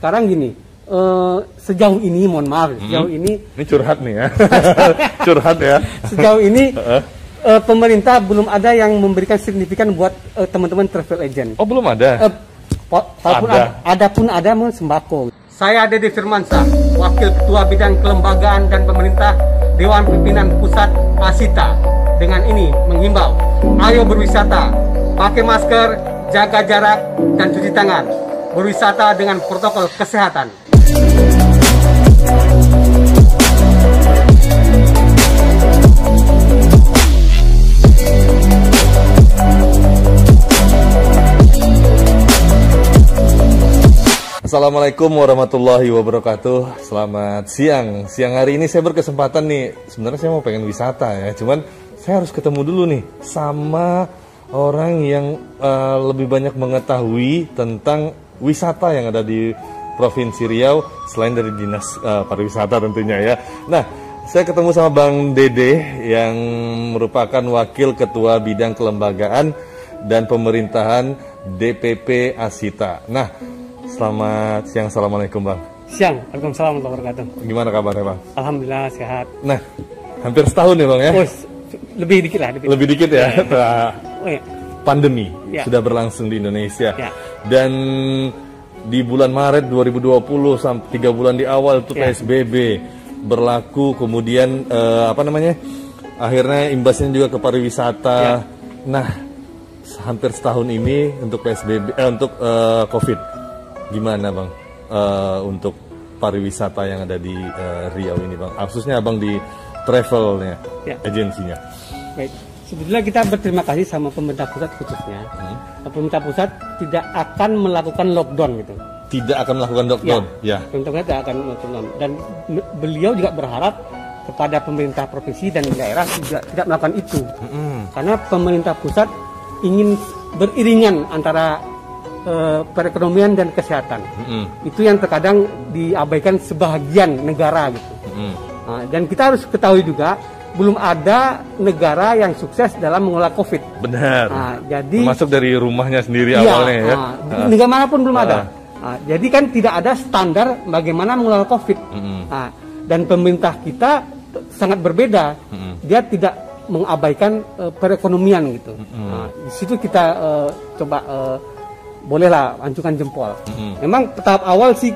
Sekarang gini, sejauh ini, mohon maaf, sejauh ini curhat nih ya, curhat ya. Sejauh ini pemerintah belum ada yang memberikan signifikan buat teman-teman travel agent. Oh, belum ada? Walaupun ada sembako. Saya Dede Firmansyah, Wakil Ketua Bidang Kelembagaan dan Pemerintah Dewan Pimpinan Pusat Asita. Dengan ini menghimbau, ayo berwisata, pakai masker, jaga jarak, dan cuci tangan. Berwisata dengan protokol kesehatan. Assalamualaikum warahmatullahi wabarakatuh. Selamat siang. Siang hari ini saya berkesempatan nih. Sebenarnya saya mau pengen wisata ya. Cuman saya harus ketemu dulu nih sama orang yang lebih banyak mengetahui tentang wisata yang ada di Provinsi Riau selain dari Dinas Pariwisata tentunya ya. Nah, saya ketemu sama Bang Dede yang merupakan Wakil Ketua Bidang Kelembagaan dan Pemerintahan DPP Asita. Nah, selamat siang, assalamualaikum Bang. Siang, waalaikumsalam warahmatullahi wabarakatuh. Gimana kabarnya Bang? Alhamdulillah sehat. Nah, hampir setahun ya Bang ya? Oh, lebih dikit lah. Lebih dikit ya? Ya. Pandemi ya. Sudah berlangsung di Indonesia ya. Dan di bulan Maret 2020 sampai 3 bulan di awal itu PSBB berlaku, kemudian akhirnya imbasnya juga ke pariwisata ya. Nah, hampir setahun ini untuk PSBB untuk COVID gimana Bang untuk pariwisata yang ada di Riau ini Bang, khususnya Abang di travelnya ya. Agensinya. Baik. Sebetulnya kita berterima kasih sama pemerintah pusat khususnya. Pemerintah pusat tidak akan melakukan lockdown gitu. Tidak akan melakukan lockdown. Ya. Pemerintah pusat tidak akan lockdown. Dan beliau juga berharap kepada pemerintah provinsi dan daerah juga tidak melakukan itu. Karena pemerintah pusat ingin beriringan antara perekonomian dan kesehatan. Itu yang terkadang diabaikan sebagian negara gitu. Nah, dan kita harus ketahui juga belum ada negara yang sukses dalam mengelola COVID. Benar. Nah, jadi masuk dari rumahnya sendiri awalnya ya. Negara manapun belum ada. Nah, jadi kan tidak ada standar bagaimana mengelola COVID. Nah, dan pemerintah kita sangat berbeda. Dia tidak mengabaikan perekonomian gitu. Nah, di situ kita coba bolehlah ancungkan jempol. Memang tahap awal sih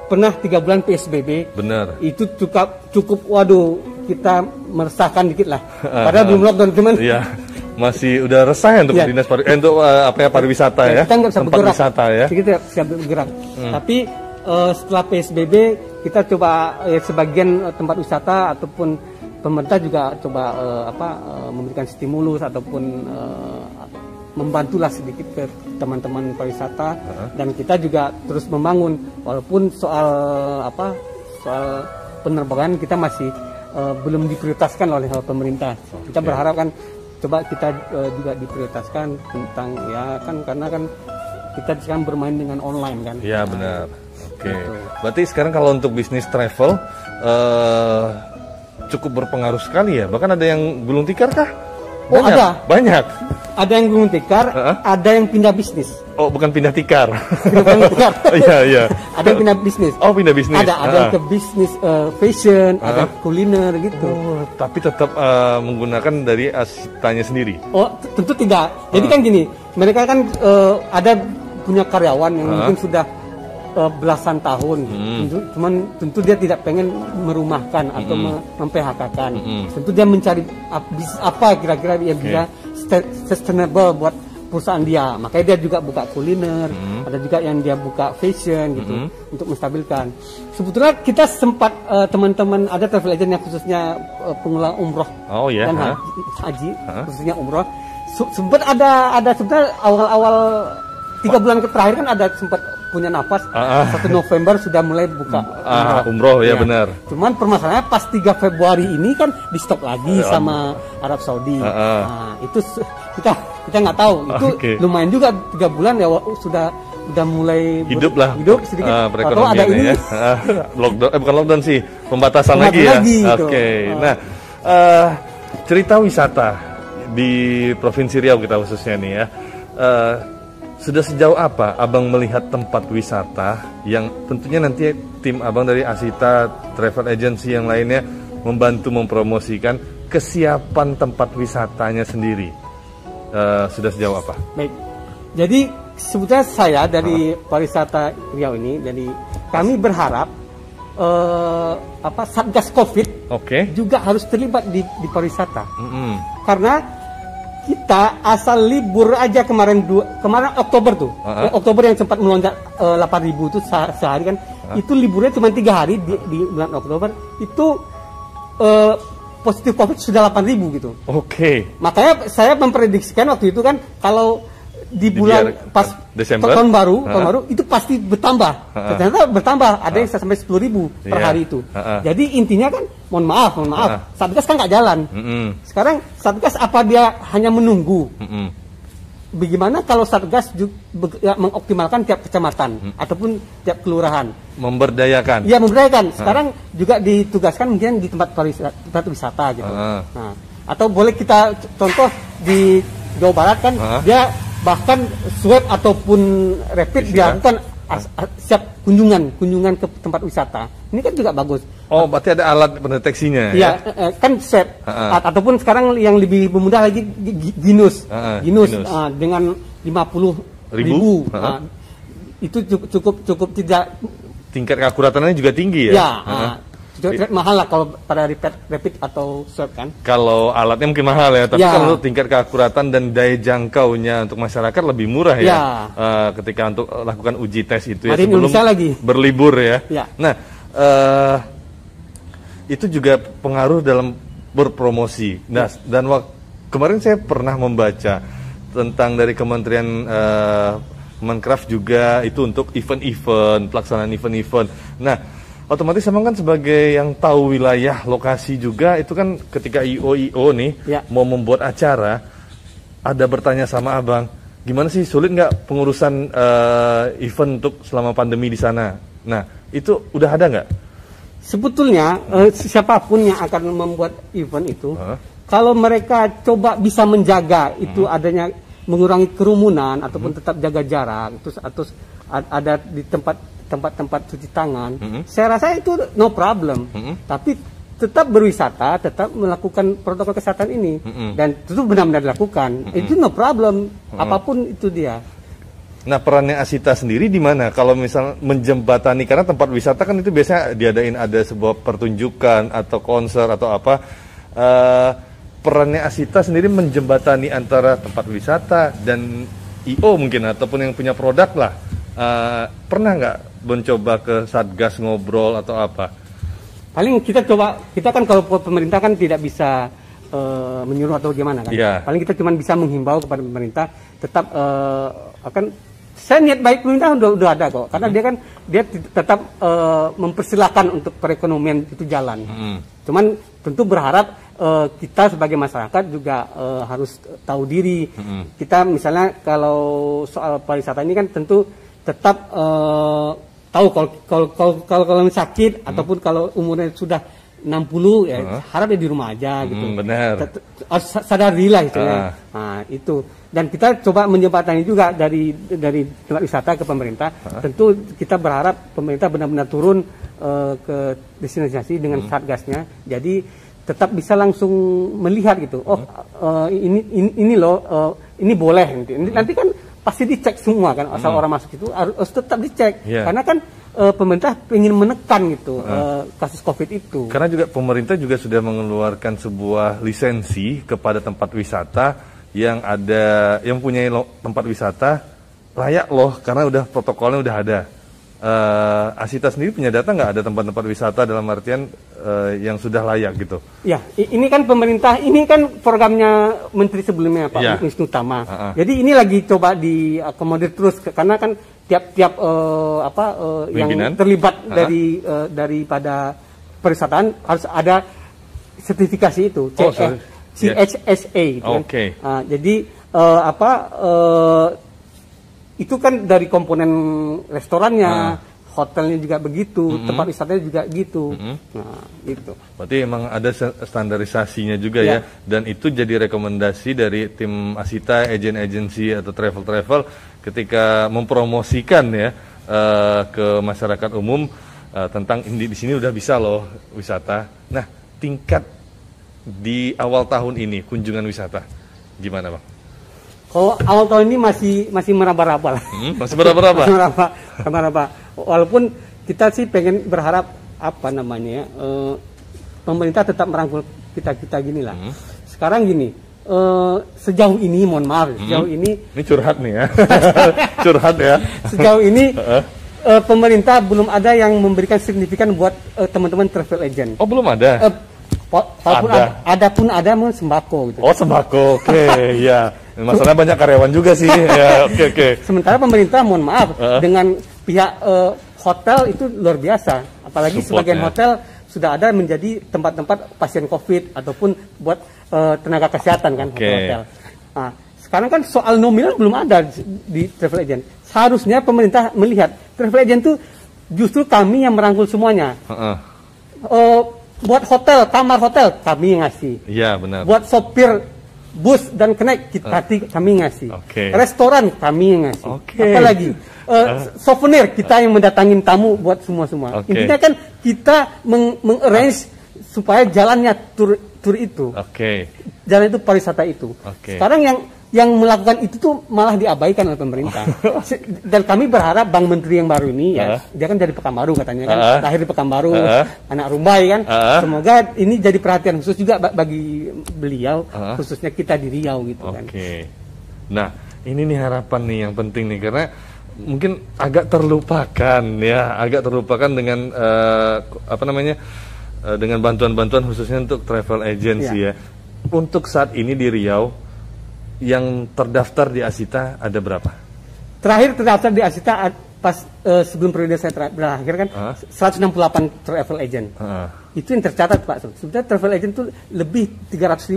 pernah 3 bulan PSBB. Benar. Itu cukup waduh, kita meresahkan dikit lah. Padahal belum lockdown cuman. Iya. Masih udah resah ya untuk dinas pariwisata ya. Kita nggak bisa bergerak. Wisata ya. Kita bisa bergerak. Tapi setelah PSBB kita coba sebagian tempat wisata ataupun pemerintah juga coba memberikan stimulus ataupun membantulah sedikit ke teman-teman pariwisata dan kita juga terus membangun walaupun soal penerbangan kita masih belum diprioritaskan oleh pemerintah. Kita berharap kan coba kita juga diprioritaskan tentang ya kan karena kan kita sekarang bermain dengan online kan. Iya benar. Oke. Berarti sekarang kalau untuk bisnis travel cukup berpengaruh sekali ya. Bahkan ada yang gulung tikar kah? Oh ada. Banyak. Ada yang gulung tikar, ada yang pindah bisnis. Oh, bukan pindah tikar. Pindah tikar. Iya, iya. Ada yang pindah bisnis. Oh, pindah bisnis. Ada yang ke bisnis fashion, ada kuliner gitu. Oh, tapi tetap menggunakan dari asitanya sendiri. Oh, tentu tidak. Jadi kan gini, mereka kan ada punya karyawan yang mungkin sudah belasan tahun. Cuman tentu dia tidak pengen merumahkan atau mem-PHK-kan. Tentu dia mencari bisnis apa kira-kira yang bisa sustainable buat perusahaan dia. Makanya dia juga buka kuliner, ada juga yang dia buka fashion gitu untuk menstabilkan. Sebetulnya kita sempat teman-teman ada travel agent yang khususnya pengelola umroh dan haji khususnya umroh. Sempat ada sebenarnya awal-awal 3 bulan terakhir kan ada sempat punya nafas 1 November sudah mulai buka umroh ya benar. Cuman permasalahannya pas 3 Februari ini kan di stop lagi sama Arab Saudi. Nah, itu kita nggak tahu. Itu lumayan juga 3 bulan ya sudah mulai hidup sedikit. Atau ada ini ya. Lockdown bukan lockdown sih, pembatasan lagi ya. Nah, cerita wisata di Provinsi Riau kita khususnya nih ya. sudah sejauh apa Abang melihat tempat wisata yang tentunya nanti tim Abang dari Asita Travel Agency yang lainnya membantu mempromosikan kesiapan tempat wisatanya sendiri? Sudah sejauh apa? Baik, jadi sebetulnya saya dari pariwisata Riau ini, jadi kami berharap Satgas COVID juga harus terlibat di pariwisata, karena kita asal libur aja kemarin Oktober tuh, Oktober yang sempat melonjak 8.000 itu sehari kan, itu liburnya cuma 3 hari di bulan Oktober itu positif COVID sudah 8.000 gitu. Makanya saya memprediksikan waktu itu kan kalau di bulan pas Desember, tahun baru itu pasti bertambah. Ternyata bertambah, ada yang sampai 10.000 per hari itu. Jadi intinya kan, mohon maaf, Satgas kan nggak jalan. Sekarang Satgas apa dia hanya menunggu? Bagaimana kalau Satgas mengoptimalkan tiap kecamatan ataupun tiap kelurahan? Memberdayakan. Iya, memberdayakan. Sekarang juga ditugaskan mungkin di tempat wisata gitu. Nah, atau boleh kita contoh di Jawa Barat kan, dia bahkan swab ataupun rapid dilakukan siap kunjungan ke tempat wisata. Ini kan juga bagus. Oh, berarti ada alat pendeteksinya. Iya, ya? Kan swab ataupun sekarang yang lebih mudah lagi Ginus dengan 50.000. Itu cukup tidak, tingkat keakuratannya juga tinggi ya. Mahal lah kalau pada rapid atau swab kan. Kalau alatnya mungkin mahal ya, tapi kalau tingkat keakuratan dan daya jangkaunya untuk masyarakat lebih murah ya. Ketika untuk lakukan uji tes itu ya sebelum berlibur ya. Nah, itu juga pengaruh dalam berpromosi. Nah, dan kemarin saya pernah membaca tentang dari Kementerian Menkraf juga itu untuk event-event, pelaksanaan event-event. Nah, otomatis Abang kan sebagai yang tahu wilayah lokasi juga, itu kan ketika IO nih mau membuat acara, ada bertanya sama Abang, gimana sih, sulit nggak pengurusan event untuk selama pandemi di sana? Nah, itu udah ada nggak? Sebetulnya siapapun yang akan membuat event itu, kalau mereka coba bisa menjaga itu adanya, mengurangi kerumunan ataupun tetap jaga jarak, terus ada di tempat-tempat cuci tangan, saya rasa itu no problem. Tapi tetap berwisata, tetap melakukan protokol kesehatan ini, dan itu benar-benar dilakukan. Itu no problem, apapun itu dia. Nah, perannya Asita sendiri di mana? Kalau misal menjembatani, karena tempat wisata kan itu biasanya diadain ada sebuah pertunjukan atau konser atau apa. Perannya Asita sendiri menjembatani antara tempat wisata dan IO mungkin, ataupun yang punya produk lah. Pernah nggak mencoba ke Satgas ngobrol atau apa? Paling kita kan kalau pemerintah kan tidak bisa menyuruh atau gimana kan. Paling kita cuma bisa menghimbau kepada pemerintah tetap saya niat baik pemerintah udah ada kok, karena dia tetap mempersilahkan untuk perekonomian itu jalan. Cuman tentu berharap kita sebagai masyarakat juga harus tahu diri. Kita misalnya kalau soal pariwisata ini kan tentu tetap tahu kalau sakit ataupun kalau umurnya sudah 60 ya harap dia di rumah aja gitu. Benar. Sadar diri lah istilahnya. Nah, itu. Dan kita coba menjembatani juga dari tempat wisata ke pemerintah. Tentu kita berharap pemerintah benar-benar turun ke destinasi dengan satgasnya. Jadi tetap bisa langsung melihat gitu. Ini loh, ini boleh nanti kan pasti dicek semua kan, asal orang masuk itu harus tetap dicek. Karena kan pemerintah ingin menekan gitu kasus COVID itu. Karena juga pemerintah juga sudah mengeluarkan sebuah lisensi kepada tempat wisata yang punya tempat wisata layak loh, karena udah protokolnya udah ada. Asita sendiri punya data nggak ada tempat-tempat wisata dalam artian yang sudah layak gitu? Ya, ini kan pemerintah, ini kan programnya Menteri sebelumnya Pak Wisnu Tama. Jadi ini lagi coba diakomodir terus, karena kan tiap-tiap yang terlibat daripada pariwisataan harus ada sertifikasi itu, CHSA. Jadi itu kan dari komponen restorannya, hotelnya juga begitu, tempat wisatanya juga gitu. Nah, gitu. Berarti emang ada standarisasinya juga ya, dan itu jadi rekomendasi dari tim Asita, agensi atau travel ketika mempromosikan ya ke masyarakat umum tentang di sini udah bisa loh wisata. Nah, tingkat di awal tahun ini kunjungan wisata gimana, Bang? Kalau awal tahun ini masih meraba-raba lah. Masih meraba-raba. meraba-raba. Walaupun kita sih pengen berharap apa namanya ya, pemerintah tetap merangkul kita gini lah. Sekarang gini, sejauh ini mohon maaf, sejauh ini curhat nih ya. Curhat ya. Sejauh ini pemerintah belum ada yang memberikan signifikan buat teman-teman travel agent. Oh, belum ada. Ada pun ada sembako gitu. Oh, sembako. Oke, ya. Masalahnya banyak karyawan juga sih. Ya, oke. Sementara pemerintah mohon maaf dengan pihak hotel itu luar biasa. Apalagi sebagian hotel sudah ada menjadi tempat-tempat pasien COVID ataupun buat tenaga kesehatan kan hotel. Nah, sekarang kan soal nominal belum ada di travel agent. Seharusnya pemerintah melihat travel agent itu justru kami yang merangkul semuanya. Buat hotel, kamar hotel kami ngasih. Iya, benar. Buat sopir bus dan kenaik kami ngasih. Restoran kami ngasih. Apalagi souvenir kita yang mendatangin tamu buat semua. Intinya kan kita mengarrange supaya jalannya tur itu. Jalan itu pariwisata itu. Sekarang yang melakukan itu tuh malah diabaikan oleh pemerintah. Dan kami berharap Bang Menteri yang baru ini ya, dia kan dari Pekanbaru katanya kan, lahir di Pekanbaru, anak Rumbai kan. Semoga ini jadi perhatian khusus juga bagi beliau, khususnya kita di Riau gitu kan. Nah, ini nih harapan nih yang penting nih, karena mungkin agak terlupakan dengan dengan bantuan-bantuan khususnya untuk travel agency ya. Untuk saat ini di Riau yang terdaftar di Asita ada berapa? Terakhir terdaftar di Asita pas sebelum periode saya berakhir kan 168 travel agent. Itu yang tercatat Pak. Sebenarnya travel agent itu lebih 300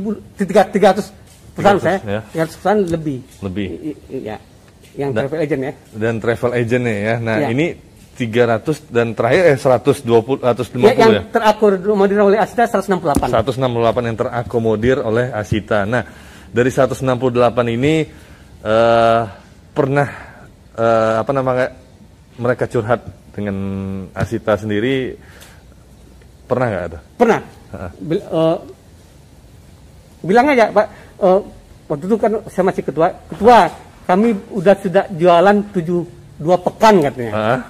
perusahaan saya, 300 perusahan lebih. Ya, yang travel agent ya. Dan travel agent ya. Nah, ini 300 dan terakhir 150 yang terakomodir oleh Asita 168. 168 yang terakomodir oleh Asita. Nah, dari 168 ini pernah mereka curhat dengan Asita sendiri, pernah nggak ada? Pernah. Bilang aja Pak, waktu itu kan saya masih ketua kami sudah jualan 2 pekan katanya.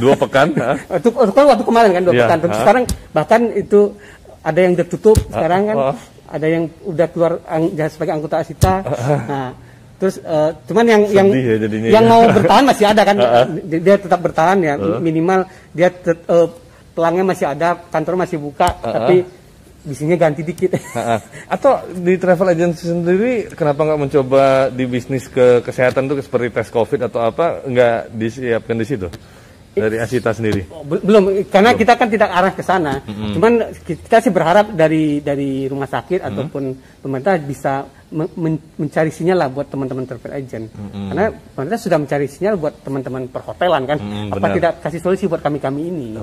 2 pekan? Itu waktu kemarin kan 2 pekan. Terus sekarang bahkan itu ada yang udah tutup sekarang kan. Ada yang udah keluar sebagai anggota Asita. Nah, terus cuman yang mau bertahan masih ada kan. Dia tetap bertahan ya, minimal dia pelangnya masih ada, kantor masih buka, tapi bisnisnya ganti dikit. Atau di travel agency sendiri kenapa nggak mencoba di bisnis ke kesehatan tuh seperti tes COVID atau apa, nggak disiapkan di situ? Dari Asita sendiri? Belum, karena kita kan tidak arah ke sana. Cuman kita sih berharap dari rumah sakit ataupun pemerintah bisa mencari sinyal lah buat teman-teman travel agent. Karena pemerintah sudah mencari sinyal buat teman-teman perhotelan kan. Apa tidak kasih solusi buat kami ini?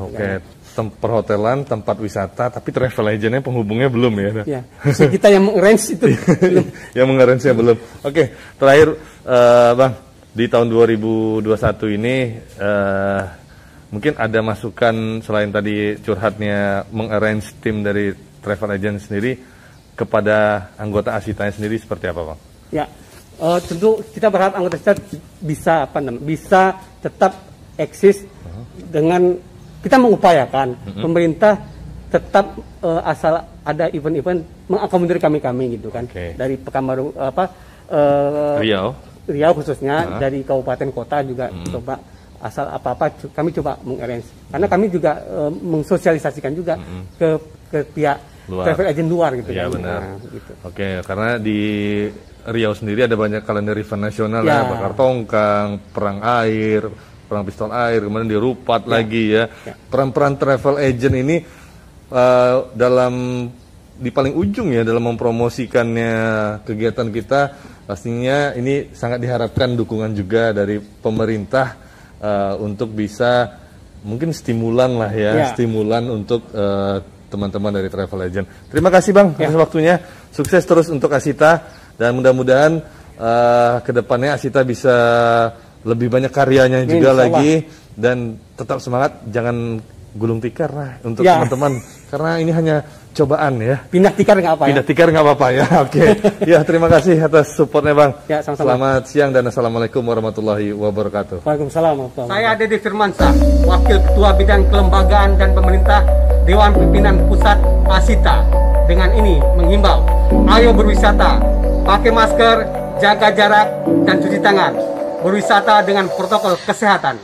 Perhotelan, tempat wisata, tapi travel agentnya penghubungnya belum ya? Ya, kita yang mengarrange itu belum. Yang mengarrange-nya belum. Terakhir Bang, di tahun 2021 ini mungkin ada masukan selain tadi curhatnya mengarrange tim dari travel agent sendiri kepada anggota Asita sendiri seperti apa, Bang? Ya, tentu kita berharap anggota Asita bisa tetap eksis dengan kita mengupayakan pemerintah tetap asal ada event-event mengakomodir kami gitu kan. Dari Pekanbaru Riau khususnya, dari kabupaten kota juga coba asal apa-apa kami coba mengarrange. Karena kami juga mensosialisasikan juga ke pihak travel agent luar gitu. Iya, benar. Nah, gitu. Karena di Riau sendiri ada banyak kalender event nasional ya, bakar tongkang, perang air, perang pistol air, kemudian di Rupat lagi ya. Peran-peran travel agent ini di paling ujung ya dalam mempromosikannya kegiatan kita, pastinya ini sangat diharapkan dukungan juga dari pemerintah untuk bisa mungkin stimulan lah ya, Ya. stimulan untuk teman-teman dari Travel Legend. Terima kasih Bang atas waktunya. Sukses terus untuk Asita dan mudah-mudahan kedepannya Asita bisa lebih banyak karyanya juga lagi dan tetap semangat, jangan gulung tikar lah untuk teman-teman karena ini hanya cobaan ya. Pindah tikar nggak apa ya? Pindah tikar nggak apa-apa ya. Oke. Ya, terima kasih atas supportnya Bang. Ya, sama-sama. Selamat siang dan assalamualaikum warahmatullahi wabarakatuh. Waalaikumsalam warahmatullahi wabarakatuh. Saya Deddy Firmansyah, Wakil Ketua Bidang Kelembagaan dan Pemerintah Dewan Pimpinan Pusat Asita. Dengan ini menghimbau, ayo berwisata, pakai masker, jaga jarak, dan cuci tangan. Berwisata dengan protokol kesehatan.